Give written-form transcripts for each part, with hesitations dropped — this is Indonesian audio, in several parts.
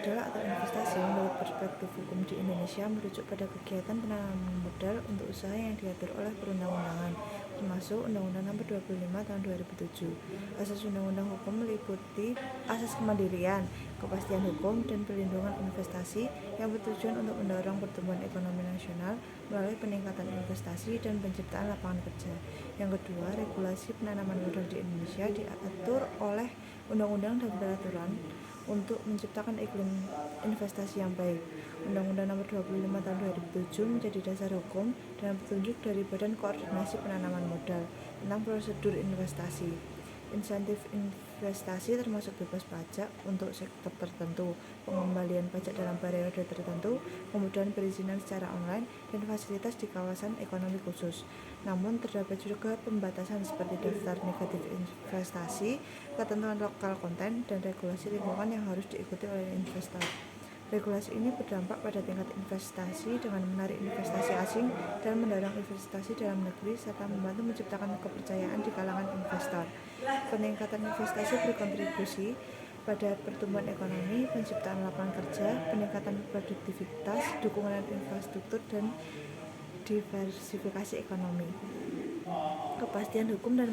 modal atau investasi menurut perspektif hukum di Indonesia merujuk pada kegiatan penanaman modal untuk usaha yang diatur oleh perundang-undangan, termasuk Undang-Undang Nomor 25 Tahun 2007. Asas undang-undang hukum meliputi asas kemandirian, kepastian hukum, dan perlindungan investasi yang bertujuan untuk mendorong pertumbuhan ekonomi nasional melalui peningkatan investasi dan penciptaan lapangan kerja. Yang kedua, regulasi penanaman modal di Indonesia diatur oleh undang-undang dan peraturan untuk menciptakan iklim investasi yang baik. Undang-Undang Nomor 25 Tahun 2007 menjadi dasar hukum dan petunjuk dari Badan Koordinasi Penanaman Modal tentang prosedur investasi. Insentif investasi termasuk bebas pajak untuk sektor tertentu, pengembalian pajak dalam periode tertentu, kemudahan perizinan secara online, dan fasilitas di kawasan ekonomi khusus. Namun terdapat juga pembatasan seperti daftar negatif investasi, ketentuan lokal konten, dan regulasi lingkungan yang harus diikuti oleh investor. Regulasi ini berdampak pada tingkat investasi dengan menarik investasi asing dan mendorong investasi dalam negeri serta membantu menciptakan kepercayaan di kalangan investor. Peningkatan investasi berkontribusi pada pertumbuhan ekonomi, penciptaan lapangan kerja, peningkatan produktivitas, dukungan infrastruktur, dan diversifikasi ekonomi. Kepastian hukum dan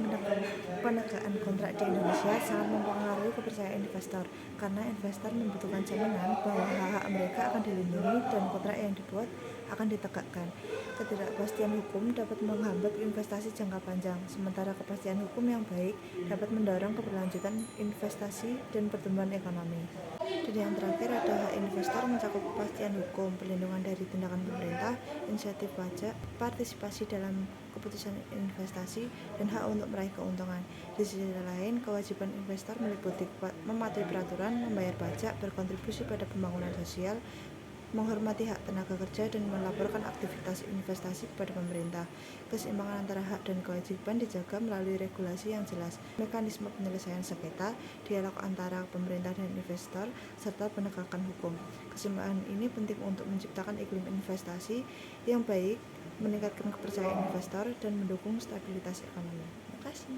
penegakan kontrak di Indonesia sangat mempengaruhi kepercayaan investor karena investor membutuhkan jaminan bahwa hak-hak mereka akan dilindungi dan kontrak yang dibuat akan ditegakkan. Ketidakpastian hukum dapat menghambat investasi jangka panjang, sementara kepastian hukum yang baik dapat mendorong keberlanjutan investasi dan pertumbuhan ekonomi. Dan yang terakhir ada hak investor mencakup kepastian hukum, perlindungan dari tindakan pemerintah, insentif pajak, partisipasi dalam keputusan investasi, dan hak untuk meraih keuntungan. Di sisi lain, kewajiban investor meliputi mematuhi peraturan, membayar pajak, berkontribusi pada pembangunan sosial, menghormati hak tenaga kerja, dan melaporkan aktivitas investasi kepada pemerintah. Keseimbangan antara hak dan kewajiban dijaga melalui regulasi yang jelas, mekanisme penyelesaian sengketa, dialog antara pemerintah dan investor, serta penegakan hukum. Keseimbangan ini penting untuk menciptakan iklim investasi yang baik, meningkatkan kepercayaan investor, dan mendukung stabilitas ekonomi. Terima kasih.